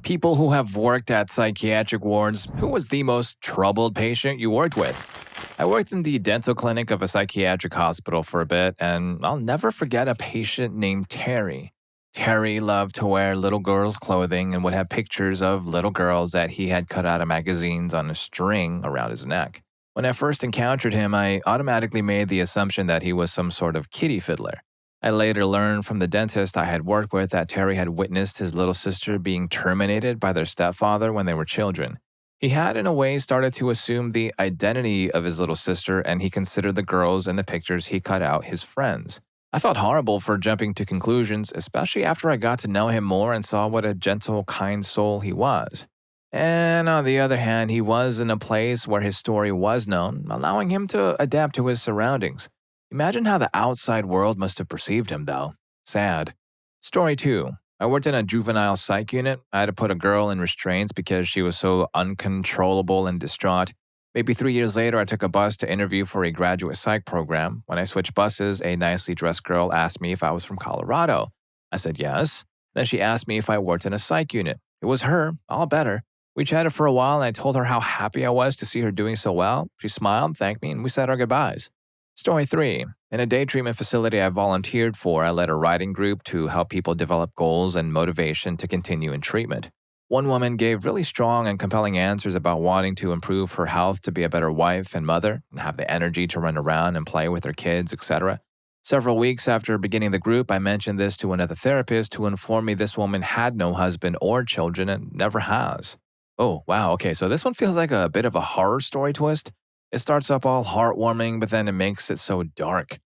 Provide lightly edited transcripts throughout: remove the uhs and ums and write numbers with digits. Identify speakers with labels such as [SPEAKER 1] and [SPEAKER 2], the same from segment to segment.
[SPEAKER 1] People who have worked at psychiatric wards, who was the most troubled patient you worked with? I worked in the dental clinic of a psychiatric hospital for a bit, and I'll never forget a patient named Terry. Terry loved to wear little girls' clothing and would have pictures of little girls that he had cut out of magazines on a string around his neck. When I first encountered him, I automatically made the assumption that he was some sort of kitty fiddler. I later learned from the dentist I had worked with that Terry had witnessed his little sister being terminated by their stepfather when they were children. He had, in a way, started to assume the identity of his little sister, and he considered the girls in the pictures he cut out his friends. I felt horrible for jumping to conclusions, especially after I got to know him more and saw what a gentle, kind soul he was. And on the other hand, he was in a place where his story was known, allowing him to adapt to his surroundings. Imagine how the outside world must have perceived him, though. Sad. Story 2. I worked in a juvenile psych unit. I had to put a girl in restraints because she was so uncontrollable and distraught. Maybe 3 years later, I took a bus to interview for a graduate psych program. When I switched buses, a nicely dressed girl asked me if I was from Colorado. I said yes. Then she asked me if I worked in a psych unit. It was her, all better. We chatted for a while, and I told her how happy I was to see her doing so well. She smiled, thanked me, and we said our goodbyes. Story 3. In a day treatment facility I volunteered for, I led a writing group to help people develop goals and motivation to continue in treatment. One woman gave really strong and compelling answers about wanting to improve her health to be a better wife and mother, and have the energy to run around and play with her kids, etc. Several weeks after beginning the group, I mentioned this to another therapist who informed me this woman had no husband or children and never has. Oh, wow, okay, so this one feels like a bit of a horror story twist. It starts up all heartwarming, but then it makes it so dark.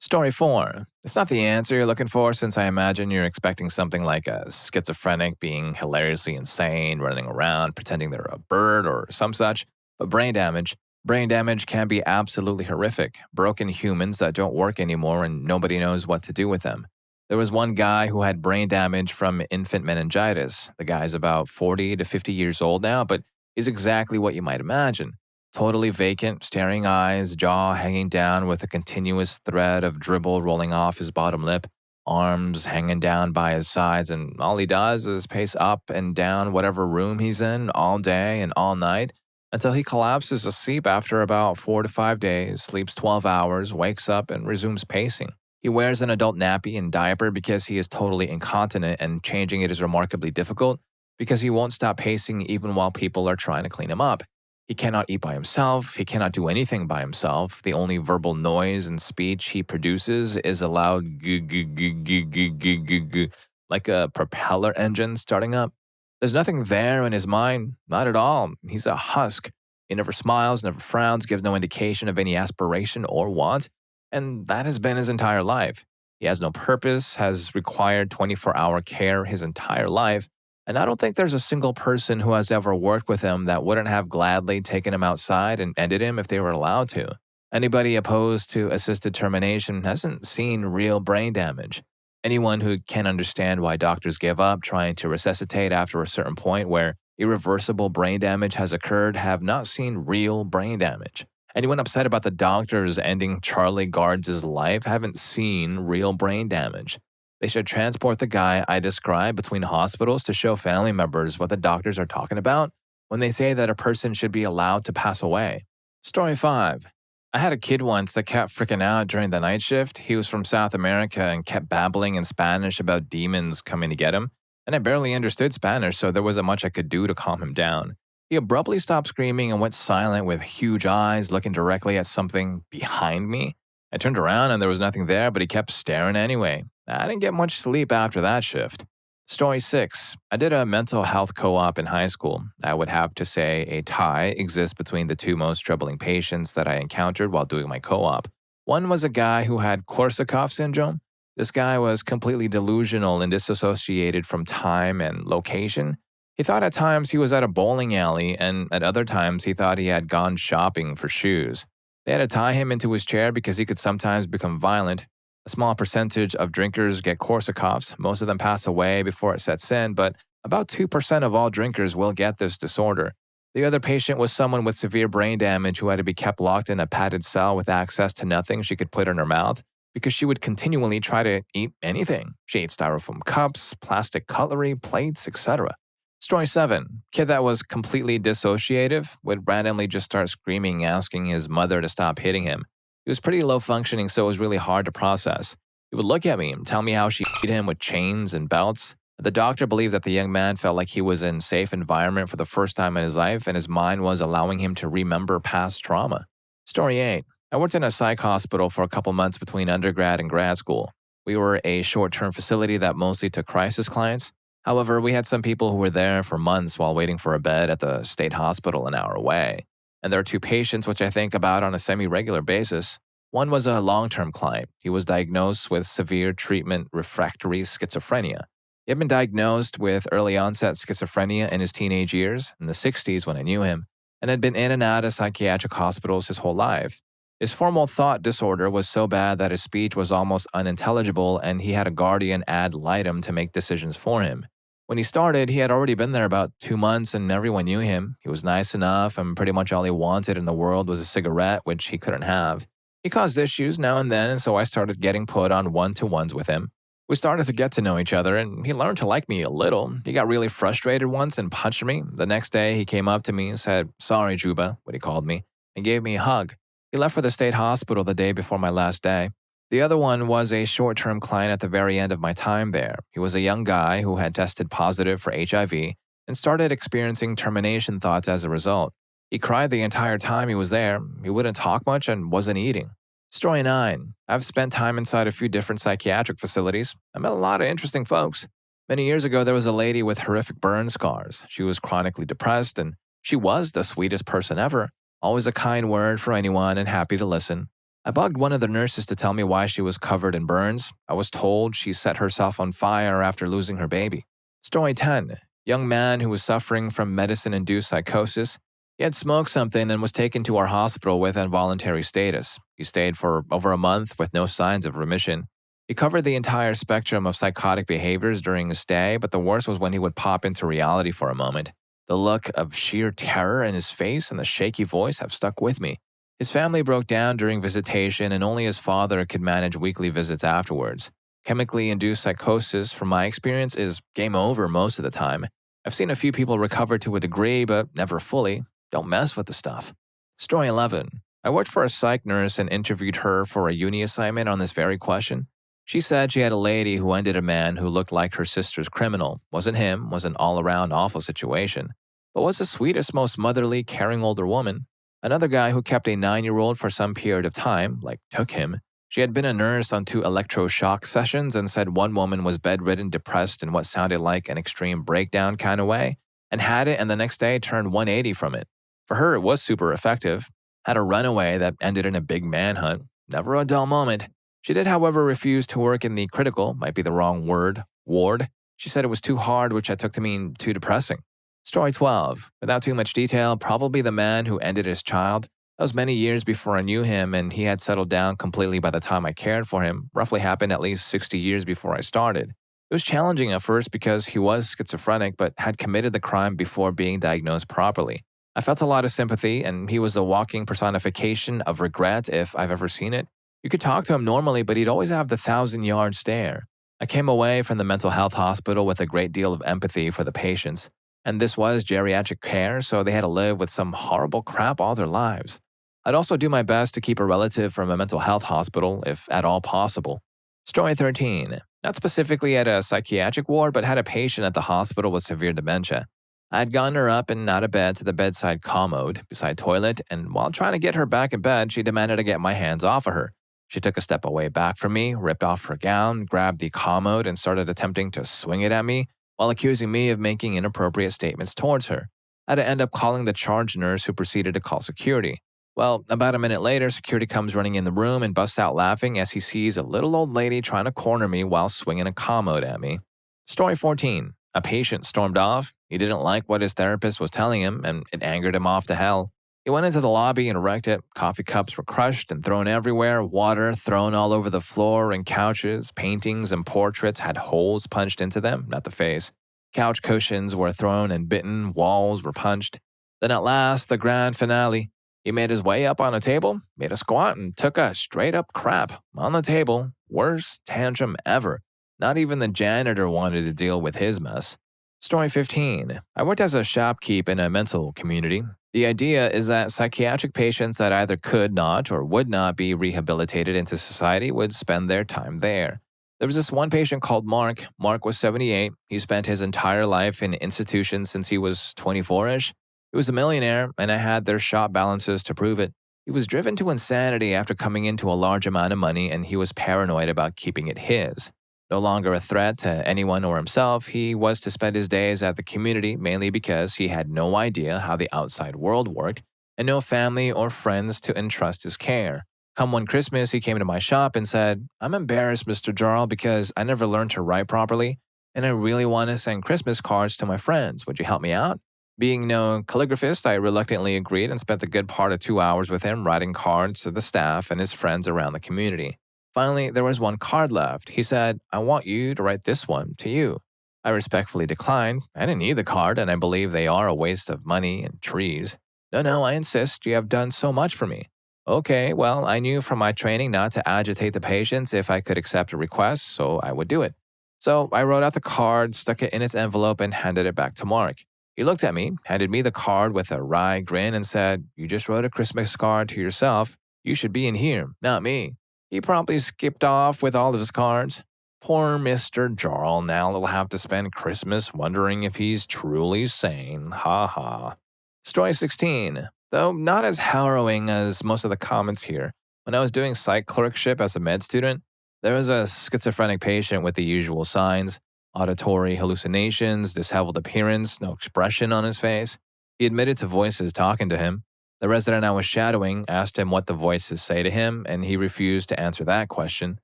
[SPEAKER 1] Story 4. It's not the answer you're looking for, since I imagine you're expecting something like a schizophrenic being hilariously insane, running around, pretending they're a bird or some such. But brain damage. Brain damage can be absolutely horrific. Broken humans that don't work anymore and nobody knows what to do with them. There was one guy who had brain damage from infant meningitis. The guy's about 40 to 50 years old now, but is exactly what you might imagine. Totally vacant, staring eyes, jaw hanging down with a continuous thread of dribble rolling off his bottom lip, arms hanging down by his sides, and all he does is pace up and down whatever room he's in all day and all night until he collapses asleep after about 4 to 5 days, sleeps 12 hours, wakes up, and resumes pacing. He wears an adult nappy and diaper because he is totally incontinent, and changing it is remarkably difficult because he won't stop pacing even while people are trying to clean him up. He cannot eat by himself. He cannot do anything by himself. The only verbal noise and speech he produces is a loud goo goo goo goo goo goo goo goo, like a propeller engine starting up. There's nothing there in his mind, not at all. He's a husk. He never smiles, never frowns, gives no indication of any aspiration or want, and that has been his entire life. He has no purpose, has required 24-hour care his entire life, and I don't think there's a single person who has ever worked with him that wouldn't have gladly taken him outside and ended him if they were allowed to. Anybody opposed to assisted termination hasn't seen real brain damage. Anyone who can understand why doctors give up trying to resuscitate after a certain point where irreversible brain damage has occurred have not seen real brain damage. Anyone upset about the doctors ending Charlie Guards' life haven't seen real brain damage. They should transport the guy I described between hospitals to show family members what the doctors are talking about when they say that a person should be allowed to pass away. Story 5. I had a kid once that kept freaking out during the night shift. He was from South America and kept babbling in Spanish about demons coming to get him, and I barely understood Spanish, so there wasn't much I could do to calm him down. He abruptly stopped screaming and went silent with huge eyes looking directly at something behind me. I turned around and there was nothing there, but he kept staring anyway. I didn't get much sleep after that shift. Story 6. I did a mental health co-op in high school. I would have to say a tie exists between the two most troubling patients that I encountered while doing my co-op. One was a guy who had Korsakoff syndrome. This guy was completely delusional and disassociated from time and location. He thought at times he was at a bowling alley, and at other times he thought he had gone shopping for shoes. They had to tie him into his chair because he could sometimes become violent. A small percentage of drinkers get Korsakoffs. Most of them pass away before it sets in, but about 2% of all drinkers will get this disorder. The other patient was someone with severe brain damage who had to be kept locked in a padded cell with access to nothing she could put in her mouth because she would continually try to eat anything. She ate styrofoam cups, plastic cutlery, plates, etc. Story 7. Kid that was completely dissociative would randomly just start screaming, asking his mother to stop hitting him. He was pretty low functioning, so it was really hard to process. He would look at me and tell me how she beat him with chains and belts. The doctor believed that the young man felt like he was in a safe environment for the first time in his life, and his mind was allowing him to remember past trauma. Story 8. I worked in a psych hospital for a couple months between undergrad and grad school. We were a short-term facility that mostly took crisis clients. However, we had some people who were there for months while waiting for a bed at the state hospital an hour away. And there are two patients which I think about on a semi-regular basis. One was a long-term client. He was diagnosed with severe treatment refractory schizophrenia. He had been diagnosed with early onset schizophrenia in his teenage years, in the 60s when I knew him, and had been in and out of psychiatric hospitals his whole life. His formal thought disorder was so bad that his speech was almost unintelligible, and he had a guardian ad litem to make decisions for him. When he started, he had already been there about 2 months, and everyone knew him. He was nice enough, and pretty much all he wanted in the world was a cigarette, which he couldn't have. He caused issues now and then, and so I started getting put on one-to-ones with him. We started to get to know each other, and he learned to like me a little. He got really frustrated once and punched me. The next day, he came up to me and said, "Sorry, Juba," what he called me, and gave me a hug. He left for the state hospital the day before my last day. The other one was a short-term client at the very end of my time there. He was a young guy who had tested positive for HIV and started experiencing termination thoughts as a result. He cried the entire time he was there. He wouldn't talk much and wasn't eating. Story 9. I've spent time inside a few different psychiatric facilities. I met a lot of interesting folks. Many years ago, there was a lady with horrific burn scars. She was chronically depressed, and she was the sweetest person ever. Always a kind word for anyone and happy to listen. I bugged one of the nurses to tell me why she was covered in burns. I was told she set herself on fire after losing her baby. Story 10. Young man who was suffering from medicine-induced psychosis. He had smoked something and was taken to our hospital with involuntary status. He stayed for over a month with no signs of remission. He covered the entire spectrum of psychotic behaviors during his stay, but the worst was when he would pop into reality for a moment. The look of sheer terror in his face and the shaky voice have stuck with me. His family broke down during visitation, and only his father could manage weekly visits afterwards. Chemically induced psychosis, from my experience, is game over most of the time. I've seen a few people recover to a degree, but never fully. Don't mess with the stuff. Story 11. I worked for a psych nurse and interviewed her for a uni assignment on this very question. She said she had a lady who ended a man who looked like her sister's criminal. Wasn't him, was an all-around awful situation, but was the sweetest, most motherly, caring older woman. Another guy who kept a 9-year-old for some period of time, took him. She had been a nurse on 2 electroshock sessions and said one woman was bedridden, depressed in what sounded like an extreme breakdown kind of way, and had it and the next day turned 180 from it. For her, it was super effective. Had a runaway that ended in a big manhunt. Never a dull moment. She did, however, refuse to work in the critical, might be the wrong word, ward. She said it was too hard, which I took to mean too depressing. Story 12. Without too much detail, probably the man who ended his child. That was many years before I knew him, and he had settled down completely by the time I cared for him. Roughly happened at least 60 years before I started. It was challenging at first because he was schizophrenic but had committed the crime before being diagnosed properly. I felt a lot of sympathy, and he was a walking personification of regret if I've ever seen it. You could talk to him normally, but he'd always have the 1,000-yard stare. I came away from the mental health hospital with a great deal of empathy for the patients, and this was geriatric care, so they had to live with some horrible crap all their lives. I'd also do my best to keep a relative from a mental health hospital, if at all possible. Story 13. Not specifically at a psychiatric ward, but had a patient at the hospital with severe dementia. I had gotten her up and out of bed to the bedside commode beside toilet, and while trying to get her back in bed, she demanded to get my hands off of her. She took a step away back from me, ripped off her gown, grabbed the commode, and started attempting to swing it at me while accusing me of making inappropriate statements towards her. I had to end up calling the charge nurse, who proceeded to call security. Well, about a minute later, security comes running in the room and busts out laughing as he sees a little old lady trying to corner me while swinging a commode at me. Story 14. A patient stormed off. He didn't like what his therapist was telling him, and it angered him off to hell. He went into the lobby and wrecked it. Coffee cups were crushed and thrown everywhere, water thrown all over the floor and couches, paintings and portraits had holes punched into them, not the face. Couch cushions were thrown and bitten, walls were punched. Then at last, the grand finale. He made his way up on a table, made a squat, and took a straight-up crap on the table. Worst tantrum ever. Not even the janitor wanted to deal with his mess. Story 15. I worked as a shopkeep in a mental community. The idea is that psychiatric patients that either could not or would not be rehabilitated into society would spend their time there. There was this one patient called Mark. Mark was 78. He spent his entire life in institutions since he was 24-ish. He was a millionaire, and I had their shop balances to prove it. He was driven to insanity after coming into a large amount of money, and he was paranoid about keeping it his. No longer a threat to anyone or himself, he was to spend his days at the community mainly because he had no idea how the outside world worked and no family or friends to entrust his care. Come one Christmas, he came to my shop and said, "I'm embarrassed, Mr. Jarl, because I never learned to write properly, and I really want to send Christmas cards to my friends. Would you help me out?" Being no calligraphist, I reluctantly agreed and spent a good part of 2 hours with him writing cards to the staff and his friends around the community. Finally, there was one card left. He said, "I want you to write this one to you." I respectfully declined. I didn't need the card, and I believe they are a waste of money and trees. No, I insist. You have done so much for me." Okay, well, I knew from my training not to agitate the patients if I could accept a request, so I would do it. So I wrote out the card, stuck it in its envelope, and handed it back to Mark. He looked at me, handed me the card with a wry grin, and said, "You just wrote a Christmas card to yourself. You should be in here, not me." He promptly skipped off with all of his cards. Poor Mr. Jarl now will have to spend Christmas wondering if he's truly sane. Ha ha. Story 16. Though not as harrowing as most of the comments here, when I was doing psych clerkship as a med student, there was a schizophrenic patient with the usual signs: auditory hallucinations, disheveled appearance, no expression on his face. He admitted to voices talking to him. The resident I was shadowing asked him what the voices say to him, and he refused to answer that question.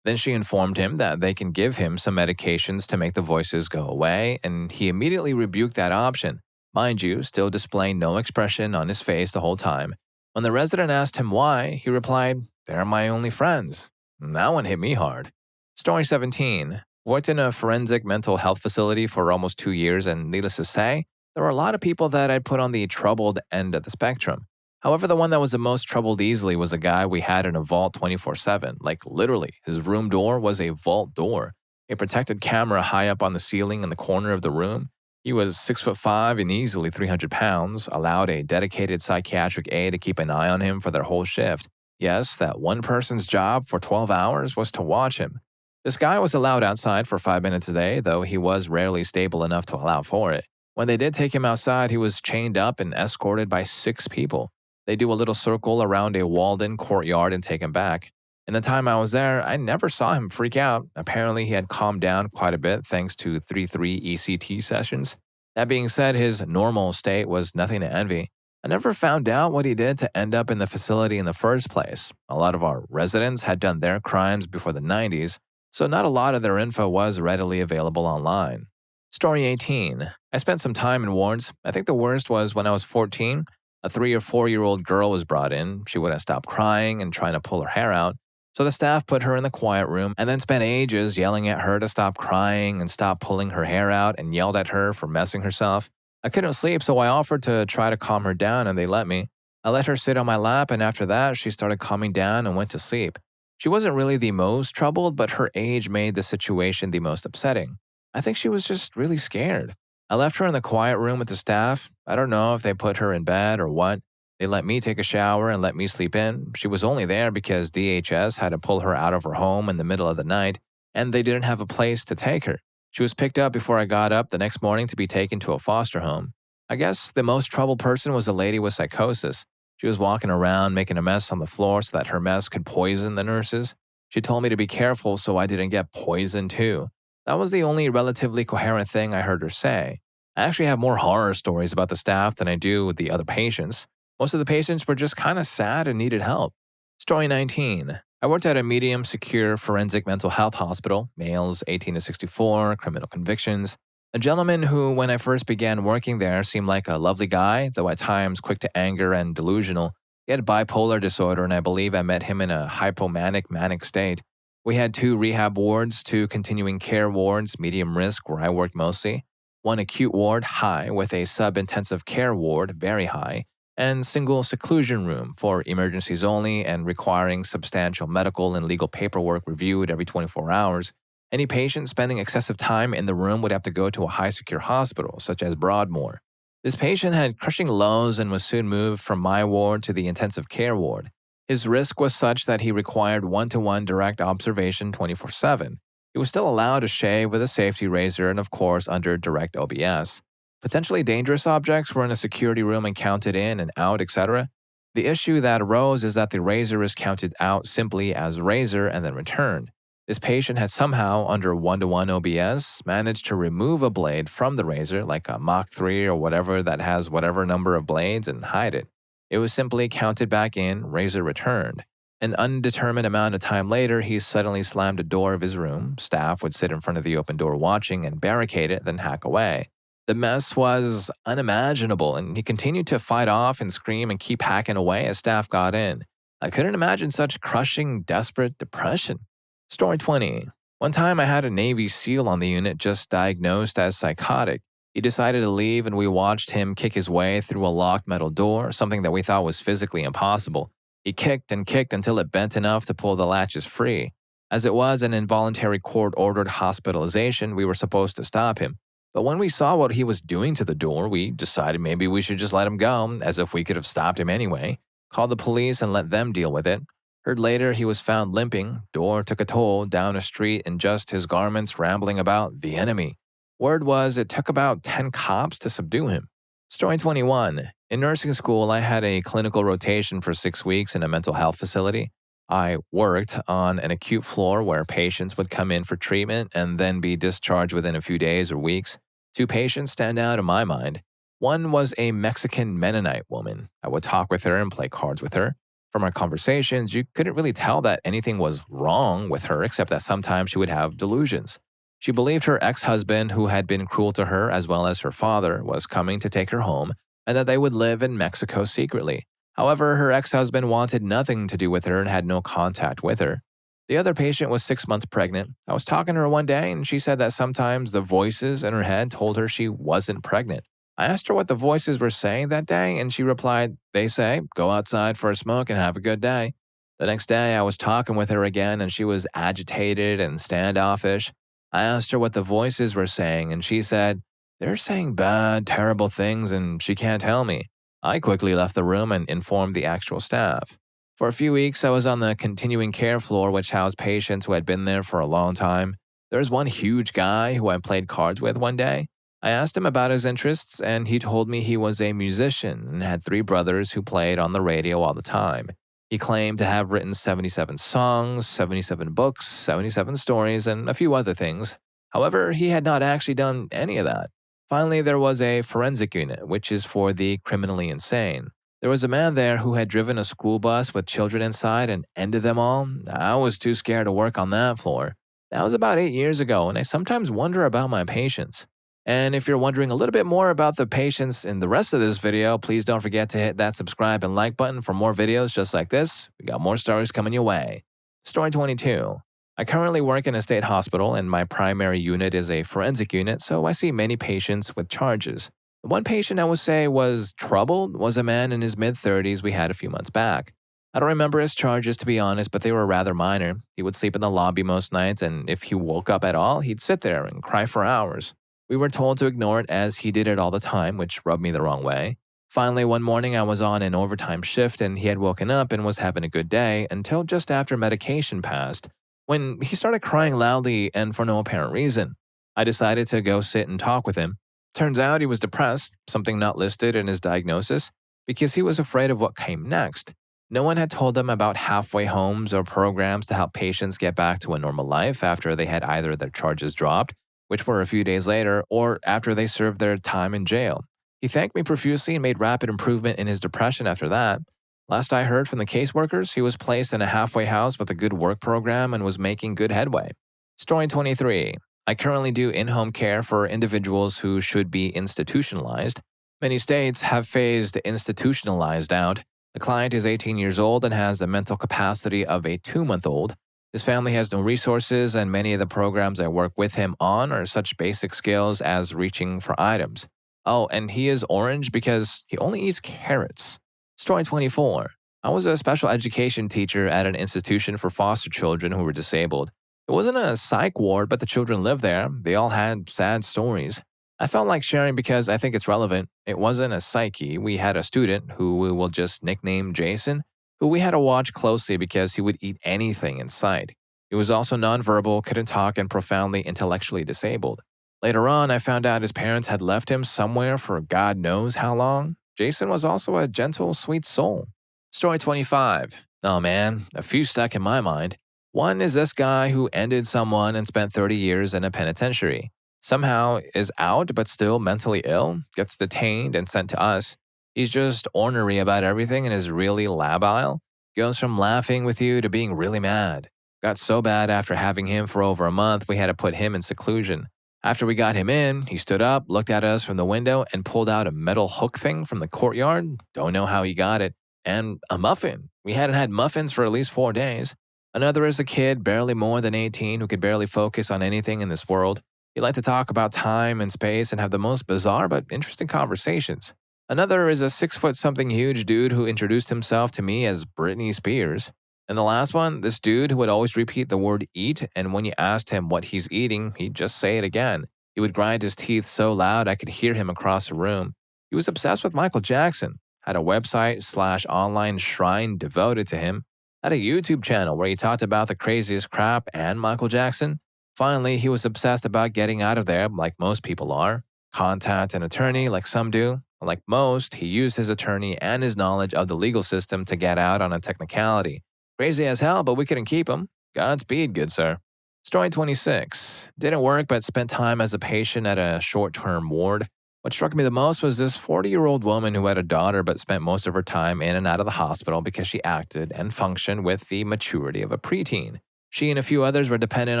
[SPEAKER 1] Then she informed him that they can give him some medications to make the voices go away, and he immediately rebuked that option, mind you, still displaying no expression on his face the whole time. When the resident asked him why, he replied, "They're my only friends." That one hit me hard. Story 17. Worked in a forensic mental health facility for almost 2 years, and needless to say, there were a lot of people that I'd put on the troubled end of the spectrum. However, the one that was the most troubled easily was a guy we had in a vault 24/7. Like literally, his room door was a vault door. A protected camera high up on the ceiling in the corner of the room. He was 6'5" and easily 300 pounds, allowed a dedicated psychiatric aide to keep an eye on him for their whole shift. Yes, that one person's job for 12 hours was to watch him. This guy was allowed outside for 5 minutes a day, though he was rarely stable enough to allow for it. When they did take him outside, he was chained up and escorted by 6 people. They do a little circle around a walled-in courtyard and take him back. In the time I was there, I never saw him freak out. Apparently, he had calmed down quite a bit thanks to 3-3 ECT sessions. That being said, his normal state was nothing to envy. I never found out what he did to end up in the facility in the first place. A lot of our residents had done their crimes before the 90s, so not a lot of their info was readily available online. Story 18. I spent some time in wards. I think the worst was when I was 14. A 3 or 4-year-old girl was brought in. She wouldn't stop crying and trying to pull her hair out. So the staff put her in the quiet room and then spent ages yelling at her to stop crying and stop pulling her hair out, and yelled at her for messing herself. I couldn't sleep, so I offered to try to calm her down, and they let me. I let her sit on my lap, and after that, she started calming down and went to sleep. She wasn't really the most troubled, but her age made the situation the most upsetting. I think she was just really scared. I left her in the quiet room with the staff. I don't know if they put her in bed or what. They let me take a shower and let me sleep in. She was only there because DHS had to pull her out of her home in the middle of the night, and they didn't have a place to take her. She was picked up before I got up the next morning to be taken to a foster home. I guess the most troubled person was a lady with psychosis. She was walking around making a mess on the floor so that her mess could poison the nurses. She told me to be careful so I didn't get poisoned too. That was the only relatively coherent thing I heard her say. I actually have more horror stories about the staff than I do with the other patients. Most of the patients were just kind of sad and needed help. Story 19. I worked at a medium secure forensic mental health hospital, males 18 to 64, criminal convictions. A gentleman who, when I first began working there, seemed like a lovely guy, though at times quick to anger and delusional. He had bipolar disorder, and I believe I met him in a hypomanic manic state. We had 2 rehab wards, 2 continuing care wards, medium risk, where I worked mostly, 1 acute ward, high, with a sub-intensive care ward, very high, and single seclusion room for emergencies only and requiring substantial medical and legal paperwork reviewed every 24 hours. Any patient spending excessive time in the room would have to go to a high-secure hospital, such as Broadmoor. This patient had crushing lows and was soon moved from my ward to the intensive care ward. His risk was such that he required one-to-one direct observation 24/7. He was still allowed to shave with a safety razor and, of course, under direct OBS. Potentially dangerous objects were in a security room and counted in and out, etc. The issue that arose is that the razor is counted out simply as razor and then returned. This patient had somehow, under one-to-one OBS, managed to remove a blade from the razor, like a Mach 3 or whatever that has whatever number of blades, and hide it. It was simply counted back in, razor returned. An undetermined amount of time later, he suddenly slammed the door of his room. Staff would sit in front of the open door watching and barricade it, then hack away. The mess was unimaginable, and he continued to fight off and scream and keep hacking away as staff got in. I couldn't imagine such crushing, desperate depression. Story 20. One time I had a Navy SEAL on the unit just diagnosed as psychotic. He decided to leave and we watched him kick his way through a locked metal door, something that we thought was physically impossible. He kicked and kicked until it bent enough to pull the latches free. As it was an involuntary court-ordered hospitalization, we were supposed to stop him. But when we saw what he was doing to the door, we decided maybe we should just let him go, as if we could have stopped him anyway. Called the police and let them deal with it. Heard later he was found limping, door took a toll, down a street in just his garments rambling about the enemy. Word was it took about 10 cops to subdue him. Story 21. In nursing school, I had a clinical rotation for 6 weeks in a mental health facility. I worked on an acute floor where patients would come in for treatment and then be discharged within a few days or weeks. 2 patients stand out in my mind. One was a Mexican Mennonite woman. I would talk with her and play cards with her. From our conversations, you couldn't really tell that anything was wrong with her except that sometimes she would have delusions. She believed her ex-husband, who had been cruel to her as well as her father, was coming to take her home and that they would live in Mexico secretly. However, her ex-husband wanted nothing to do with her and had no contact with her. The other patient was 6 months pregnant. I was talking to her one day and she said that sometimes the voices in her head told her she wasn't pregnant. I asked her what the voices were saying that day, and she replied, "They say, go outside for a smoke and have a good day." The next day, I was talking with her again, and she was agitated and standoffish. I asked her what the voices were saying, and she said, "They're saying bad, terrible things, and she can't tell me." I quickly left the room and informed the actual staff. For a few weeks, I was on the continuing care floor, which housed patients who had been there for a long time. There was one huge guy who I played cards with one day. I asked him about his interests, and he told me he was a musician and had 3 brothers who played on the radio all the time. He claimed to have written 77 songs, 77 books, 77 stories, and a few other things. However, he had not actually done any of that. Finally, there was a forensic unit, which is for the criminally insane. There was a man there who had driven a school bus with children inside and ended them all. I was too scared to work on that floor. That was about 8 years ago, and I sometimes wonder about my patients. And if you're wondering a little bit more about the patients in the rest of this video, please don't forget to hit that subscribe and like button for more videos just like this. We got more stories coming your way. Story 22. I currently work in a state hospital, and my primary unit is a forensic unit, so I see many patients with charges. The one patient I would say was troubled was a man in his mid-30s we had a few months back. I don't remember his charges, to be honest, but they were rather minor. He would sleep in the lobby most nights, and if he woke up at all, he'd sit there and cry for hours. We were told to ignore it as he did it all the time, which rubbed me the wrong way. Finally, one morning I was on an overtime shift and he had woken up and was having a good day until just after medication passed, when he started crying loudly and for no apparent reason. I decided to go sit and talk with him. Turns out he was depressed, something not listed in his diagnosis, because he was afraid of what came next. No one had told him about halfway homes or programs to help patients get back to a normal life after they had either their charges dropped, which were a few days later, or after they served their time in jail. He thanked me profusely and made rapid improvement in his depression after that. Last I heard from the caseworkers, he was placed in a halfway house with a good work program and was making good headway. Story 23. I currently do in-home care for individuals who should be institutionalized. Many states have phased institutionalized out. The client is 18 years old and has the mental capacity of a 2-month-old. His family has no resources, and many of the programs I work with him on are such basic skills as reaching for items. Oh, and he is orange because he only eats carrots. Story 24. I was a special education teacher at an institution for foster children who were disabled. It wasn't a psych ward, but the children lived there. They all had sad stories. I felt like sharing because I think it's relevant. It wasn't a psyche. We had a student who we will just nickname Jason, who we had to watch closely because he would eat anything in sight. He was also nonverbal, couldn't talk, and profoundly intellectually disabled. Later on, I found out his parents had left him somewhere for God knows how long. Jason was also a gentle, sweet soul. Story 25. Oh man, a few stuck in my mind. One is this guy who ended someone and spent 30 years in a penitentiary. Somehow is out but still mentally ill, gets detained and sent to us. He's just ornery about everything and is really labile. Goes from laughing with you to being really mad. Got so bad after having him for over a month, we had to put him in seclusion. After we got him in, he stood up, looked at us from the window, and pulled out a metal hook thing from the courtyard. Don't know how he got it. And a muffin. We hadn't had muffins for at least 4 days. Another is a kid, barely more than 18, who could barely focus on anything in this world. He liked to talk about time and space and have the most bizarre but interesting conversations. Another is a 6-foot-something huge dude who introduced himself to me as Britney Spears. And the last one, this dude who would always repeat the word eat, and when you asked him what he's eating, he'd just say it again. He would grind his teeth so loud I could hear him across the room. He was obsessed with Michael Jackson, had a website/online shrine devoted to him, had a YouTube channel where he talked about the craziest crap and Michael Jackson. Finally, he was obsessed about getting out of there, like most people are. Contact an attorney, like some do. Like most, he used his attorney and his knowledge of the legal system to get out on a technicality. Crazy as hell, but we couldn't keep him. Godspeed, good sir. Story 26. Didn't work, but spent time as a patient at a short-term ward. What struck me the most was this 40-year-old woman who had a daughter but spent most of her time in and out of the hospital because she acted and functioned with the maturity of a preteen. She and a few others were dependent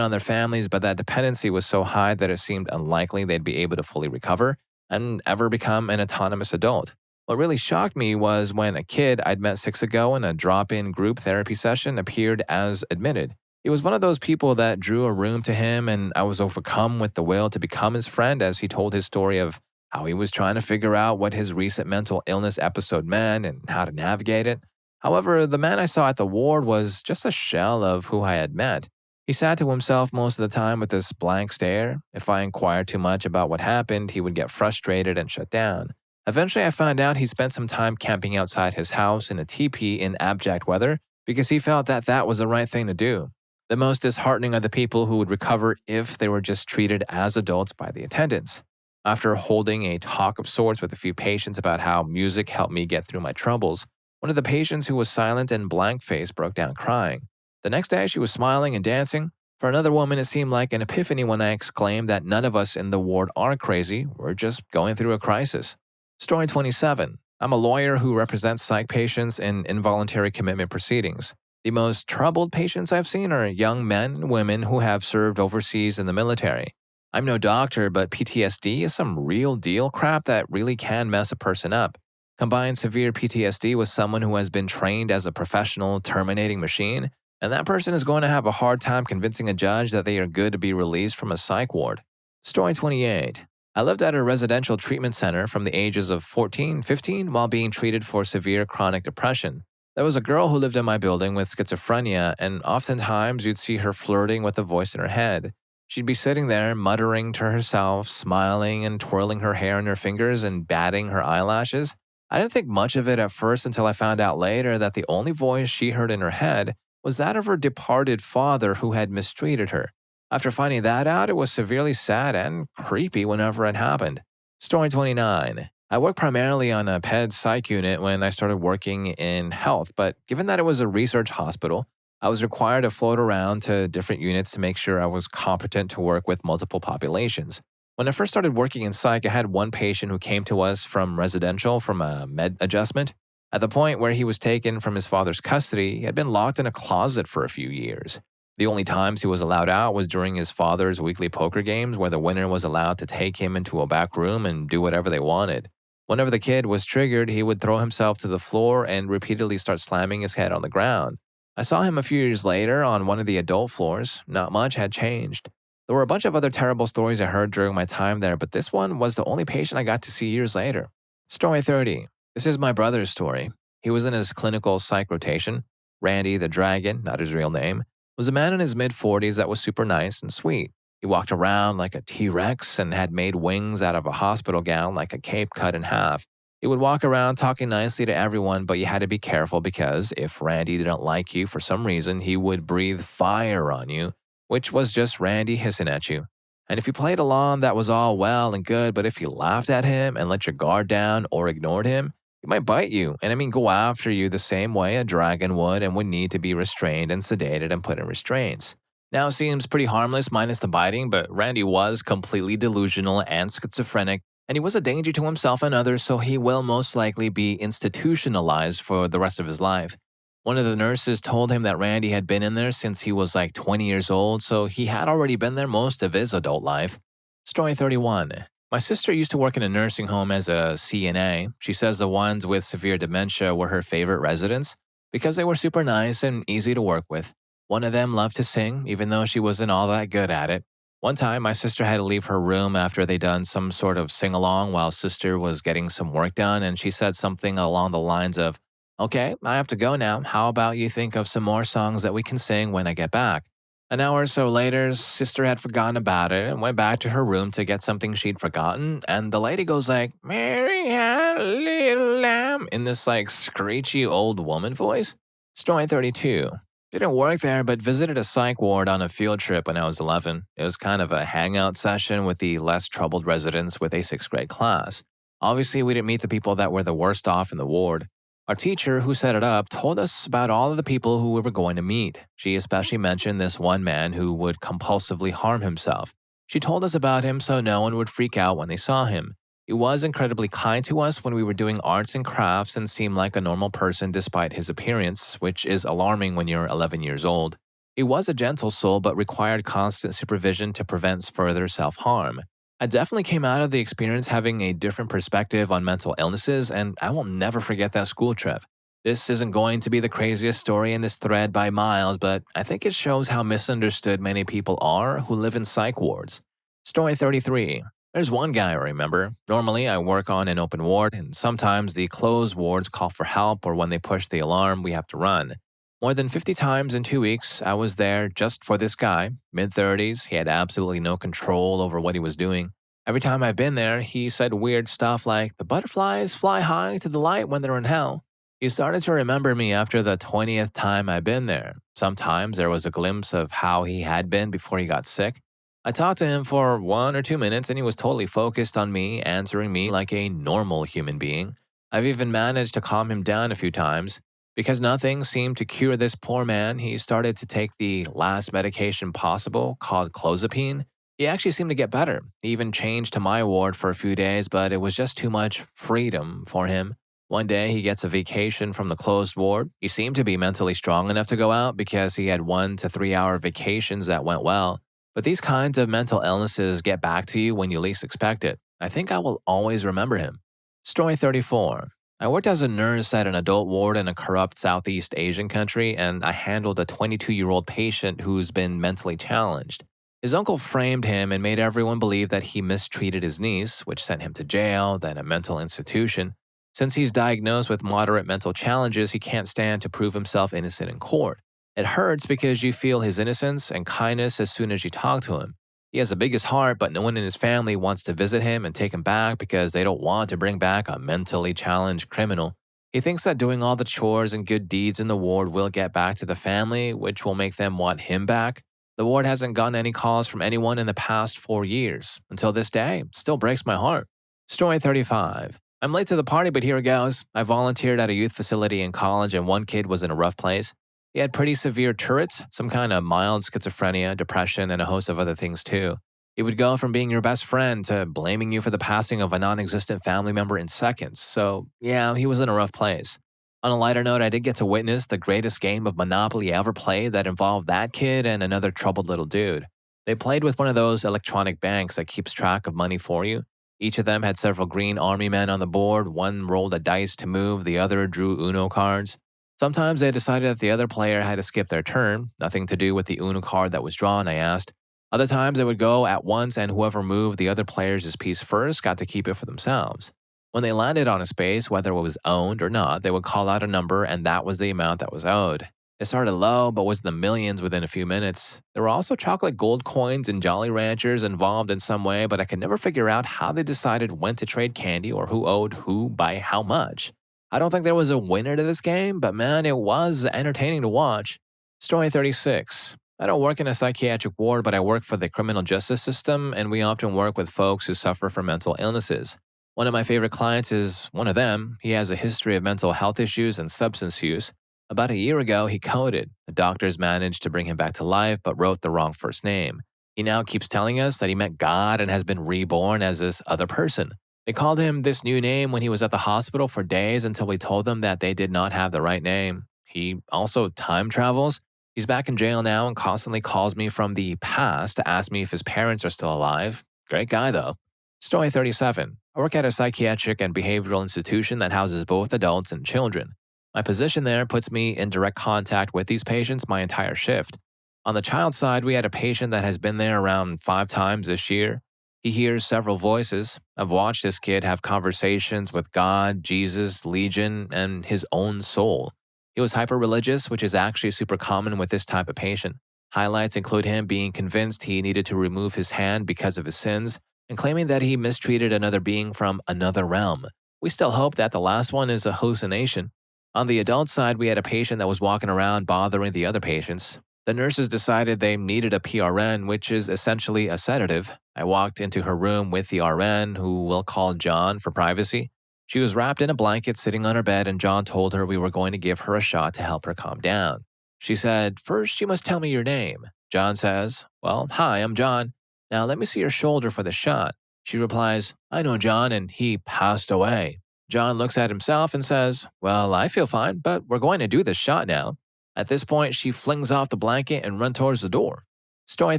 [SPEAKER 1] on their families, but that dependency was so high that it seemed unlikely they'd be able to fully recover and ever become an autonomous adult. What really shocked me was when a kid I'd met 6 ago in a drop-in group therapy session appeared as admitted. He was one of those people that drew a room to him, and I was overcome with the will to become his friend as he told his story of how he was trying to figure out what his recent mental illness episode meant and how to navigate it. However, the man I saw at the ward was just a shell of who I had met. He sat to himself most of the time with this blank stare. If I inquired too much about what happened, he would get frustrated and shut down. Eventually, I found out he spent some time camping outside his house in a teepee in abject weather because he felt that that was the right thing to do. The most disheartening are the people who would recover if they were just treated as adults by the attendants. After holding a talk of sorts with a few patients about how music helped me get through my troubles, one of the patients who was silent and blank-faced broke down crying. The next day, she was smiling and dancing. For another woman, it seemed like an epiphany when I exclaimed that none of us in the ward are crazy, we're just going through a crisis. Story 27. I'm a lawyer who represents psych patients in involuntary commitment proceedings. The most troubled patients I've seen are young men and women who have served overseas in the military. I'm no doctor, but PTSD is some real deal crap that really can mess a person up. Combine severe PTSD with someone who has been trained as a professional terminating machine, and that person is going to have a hard time convincing a judge that they are good to be released from a psych ward. Story 28. I lived at a residential treatment center from the ages of 14-15 while being treated for severe chronic depression. There was a girl who lived in my building with schizophrenia, and oftentimes you'd see her flirting with a voice in her head. She'd be sitting there muttering to herself, smiling and twirling her hair in her fingers and batting her eyelashes. I didn't think much of it at first until I found out later that the only voice she heard in her head was that of her departed father who had mistreated her. After finding that out, it was severely sad and creepy whenever it happened. Story 29. I worked primarily on a ped psych unit when I started working in health, but given that it was a research hospital, I was required to float around to different units to make sure I was competent to work with multiple populations. When I first started working in psych, I had one patient who came to us from residential from a med adjustment. At the point where he was taken from his father's custody, he had been locked in a closet for a few years. The only times he was allowed out was during his father's weekly poker games where the winner was allowed to take him into a back room and do whatever they wanted. Whenever the kid was triggered, he would throw himself to the floor and repeatedly start slamming his head on the ground. I saw him a few years later on one of the adult floors. Not much had changed. There were a bunch of other terrible stories I heard during my time there, but this one was the only patient I got to see years later. Story 30. This is my brother's story. He was in his clinical psych rotation. Randy the Dragon, not his real name. was a man in his mid-40s that was super nice and sweet. He walked around like a T-Rex and had made wings out of a hospital gown like a cape cut in half. He would walk around talking nicely to everyone, but you had to be careful because if Randy didn't like you for some reason, he would breathe fire on you, which was just Randy hissing at you. And if you played along, that was all well and good, but if you laughed at him and let your guard down or ignored him, he might bite you, and go after you the same way a dragon would and would need to be restrained and sedated and put in restraints. Now, it seems pretty harmless minus the biting, but Randy was completely delusional and schizophrenic, and he was a danger to himself and others, so he will most likely be institutionalized for the rest of his life. One of the nurses told him that Randy had been in there since he was like 20 years old, so he had already been there most of his adult life. Story 31. My sister used to work in a nursing home as a CNA. She says the ones with severe dementia were her favorite residents because they were super nice and easy to work with. One of them loved to sing, even though she wasn't all that good at it. One time, my sister had to leave her room after they'd done some sort of sing-along while sister was getting some work done, and she said something along the lines of, "Okay, I have to go now. How about you think of some more songs that we can sing when I get back?" An hour or so later, sister had forgotten about it and went back to her room to get something she'd forgotten, and the lady goes like, "Mary had a little lamb," in this like screechy old woman voice. Story 32. Didn't work there, but visited a psych ward on a field trip when I was 11. It was kind of a hangout session with the less troubled residents with a 6th grade class. Obviously, we didn't meet the people that were the worst off in the ward. Our teacher, who set it up, told us about all of the people who we were going to meet. She especially mentioned this one man who would compulsively harm himself. She told us about him so no one would freak out when they saw him. He was incredibly kind to us when we were doing arts and crafts and seemed like a normal person despite his appearance, which is alarming when you're 11 years old. He was a gentle soul but required constant supervision to prevent further self-harm. I definitely came out of the experience having a different perspective on mental illnesses, and I will never forget that school trip. This isn't going to be the craziest story in this thread by miles, but I think it shows how misunderstood many people are who live in psych wards. Story 33. There's one guy I remember. Normally, I work on an open ward, and sometimes the closed wards call for help, or when they push the alarm, we have to run. More than 50 times in 2 weeks, I was there just for this guy, mid-30s. He had absolutely no control over what he was doing. Every time I've been there, he said weird stuff like, "The butterflies fly high to the light when they're in hell." He started to remember me after the 20th time I'd been there. Sometimes there was a glimpse of how he had been before he got sick. I talked to him for 1 or 2 minutes and he was totally focused on me, answering me like a normal human being. I've even managed to calm him down a few times. Because nothing seemed to cure this poor man, he started to take the last medication possible, called clozapine. He actually seemed to get better. He even changed to my ward for a few days, but it was just too much freedom for him. One day, he gets a vacation from the closed ward. He seemed to be mentally strong enough to go out because he had 1 to 3 hour vacations that went well. But these kinds of mental illnesses get back to you when you least expect it. I think I will always remember him. Story 34. I worked as a nurse at an adult ward in a corrupt Southeast Asian country, and I handled a 22-year-old patient who's been mentally challenged. His uncle framed him and made everyone believe that he mistreated his niece, which sent him to jail, then a mental institution. Since he's diagnosed with moderate mental challenges, he can't stand to prove himself innocent in court. It hurts because you feel his innocence and kindness as soon as you talk to him. He has the biggest heart, but no one in his family wants to visit him and take him back because they don't want to bring back a mentally challenged criminal. He thinks that doing all the chores and good deeds in the ward will get back to the family, which will make them want him back. The ward hasn't gotten any calls from anyone in the past 4 years. Until this day, it still breaks my heart. Story 35. I'm late to the party, but here it goes. I volunteered at a youth facility in college, and one kid was in a rough place. He had pretty severe Tourette's, some kind of mild schizophrenia, depression, and a host of other things too. He would go from being your best friend to blaming you for the passing of a non-existent family member in seconds. So, yeah, he was in a rough place. On a lighter note, I did get to witness the greatest game of Monopoly ever played that involved that kid and another troubled little dude. They played with one of those electronic banks that keeps track of money for you. Each of them had several green army men on the board. One rolled a dice to move, the other drew Uno cards. Sometimes they decided that the other player had to skip their turn. Nothing to do with the Uno card that was drawn, I asked. Other times they would go at once, and whoever moved the other player's piece first got to keep it for themselves. When they landed on a space, whether it was owned or not, they would call out a number, and that was the amount that was owed. It started low, but was in the millions within a few minutes. There were also chocolate gold coins and Jolly Ranchers involved in some way, but I could never figure out how they decided when to trade candy or who owed who by how much. I don't think there was a winner to this game, but man, it was entertaining to watch. Story 36. I don't work in a psychiatric ward, but I work for the criminal justice system, and we often work with folks who suffer from mental illnesses. One of my favorite clients is one of them. He has a history of mental health issues and substance use. About a year ago, he coded. The doctors managed to bring him back to life, but wrote the wrong first name. He now keeps telling us that he met God and has been reborn as this other person. They called him this new name when he was at the hospital for days until we told them that they did not have the right name. He also time travels. He's back in jail now and constantly calls me from the past to ask me if his parents are still alive. Great guy, though. Story 37. I work at a psychiatric and behavioral institution that houses both adults and children. My position there puts me in direct contact with these patients my entire shift. On the child side, we had a patient that has been there around 5 times this year. He hears several voices. I've watched this kid have conversations with God, Jesus, Legion, and his own soul. He was hyper-religious, which is actually super common with this type of patient. Highlights include him being convinced he needed to remove his hand because of his sins, and claiming that he mistreated another being from another realm. We still hope that the last one is a hallucination. On the adult side, we had a patient that was walking around bothering the other patients. The nurses decided they needed a PRN, which is essentially a sedative. I walked into her room with the RN, who we'll call John for privacy. She was wrapped in a blanket sitting on her bed, and John told her we were going to give her a shot to help her calm down. She said, "First, you must tell me your name." John says, "Well, hi, I'm John. Now let me see your shoulder for the shot." She replies, "I know John, and he passed away." John looks at himself and says, "Well, I feel fine, but we're going to do this shot now." At this point, she flings off the blanket and runs towards the door. Story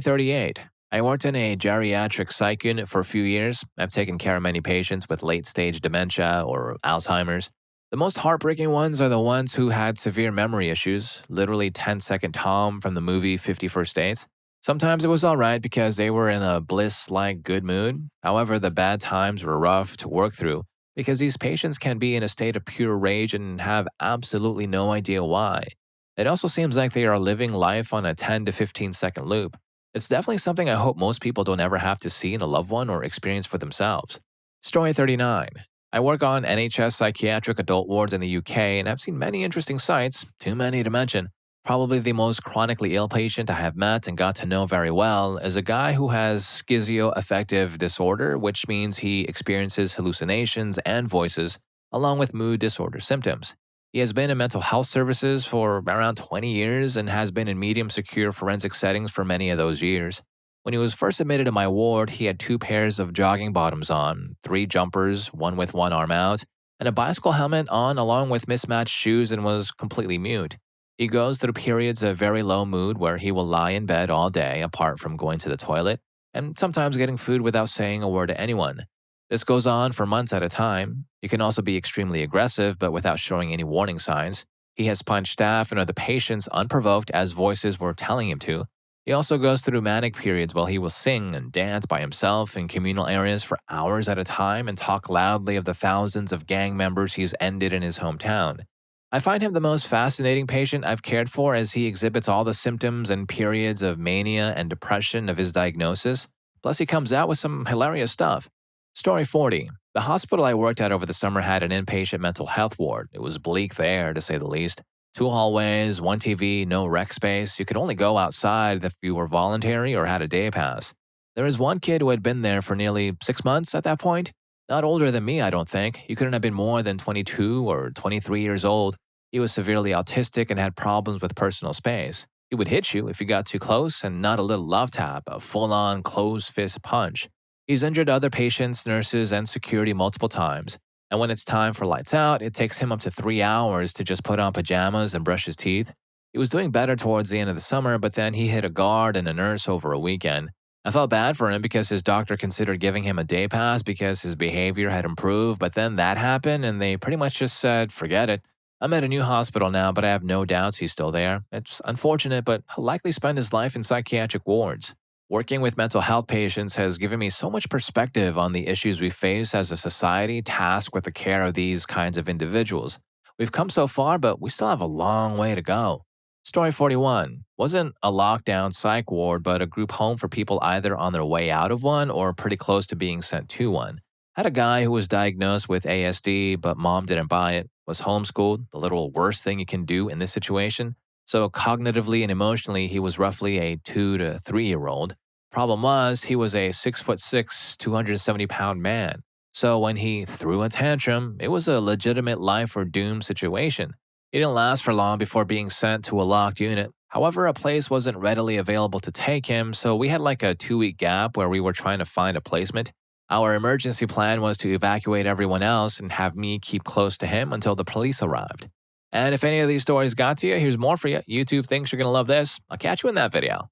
[SPEAKER 1] 38. I worked in a geriatric psych unit for a few years. I've taken care of many patients with late-stage dementia or Alzheimer's. The most heartbreaking ones are the ones who had severe memory issues, literally 10-second Tom from the movie 50 First Dates. Sometimes it was all right because they were in a bliss-like good mood. However, the bad times were rough to work through because these patients can be in a state of pure rage and have absolutely no idea why. It also seems like they are living life on a 10 to 15-second loop. It's definitely something I hope most people don't ever have to see in a loved one or experience for themselves. Story 39. I work on NHS psychiatric adult wards in the UK, and I've seen many interesting sights, too many to mention. Probably the most chronically ill patient I have met and got to know very well is a guy who has schizoaffective disorder, which means he experiences hallucinations and voices, along with mood disorder symptoms. He has been in mental health services for around 20 years and has been in medium secure forensic settings for many of those years. When he was first admitted to my ward, he had 2 pairs of jogging bottoms on, 3 jumpers, one with one arm out, and a bicycle helmet on along with mismatched shoes and was completely mute. He goes through periods of very low mood where he will lie in bed all day apart from going to the toilet and sometimes getting food without saying a word to anyone. This goes on for months at a time. He can also be extremely aggressive, but without showing any warning signs. He has punched staff and other patients unprovoked as voices were telling him to. He also goes through manic periods while he will sing and dance by himself in communal areas for hours at a time and talk loudly of the thousands of gang members he's ended in his hometown. I find him the most fascinating patient I've cared for as he exhibits all the symptoms and periods of mania and depression of his diagnosis. Plus, he comes out with some hilarious stuff. Story 40. The hospital I worked at over the summer had an inpatient mental health ward. It was bleak there, to say the least. 2 hallways, 1 TV, no rec space. You could only go outside if you were voluntary or had a day pass. There was one kid who had been there for nearly 6 months at that point. Not older than me, I don't think. He couldn't have been more than 22 or 23 years old. He was severely autistic and had problems with personal space. He would hit you if you got too close, and not a little love tap, a full-on closed fist punch. He's injured other patients, nurses, and security multiple times, and when it's time for lights out, it takes him up to 3 hours to just put on pajamas and brush his teeth. He was doing better towards the end of the summer, but then he hit a guard and a nurse over a weekend. I felt bad for him because his doctor considered giving him a day pass because his behavior had improved, but then that happened and they pretty much just said, forget it. I'm at a new hospital now, but I have no doubts he's still there. It's unfortunate, but he'll likely spend his life in psychiatric wards. Working with mental health patients has given me so much perspective on the issues we face as a society tasked with the care of these kinds of individuals. We've come so far, but we still have a long way to go. Story 41 wasn't a lockdown psych ward, but a group home for people either on their way out of one or pretty close to being sent to one. Had a guy who was diagnosed with ASD, but mom didn't buy it, was homeschooled, the literal worst thing you can do in this situation. So, cognitively and emotionally, he was roughly a 2 to 3 year old. Problem was, he was a 6'6", 270-pound man. So, when he threw a tantrum, it was a legitimate life or doom situation. He didn't last for long before being sent to a locked unit. However, a place wasn't readily available to take him, so we had like a 2-week gap where we were trying to find a placement. Our emergency plan was to evacuate everyone else and have me keep close to him until the police arrived. And if any of these stories got to you, here's more for you. YouTube thinks you're going to love this. I'll catch you in that video.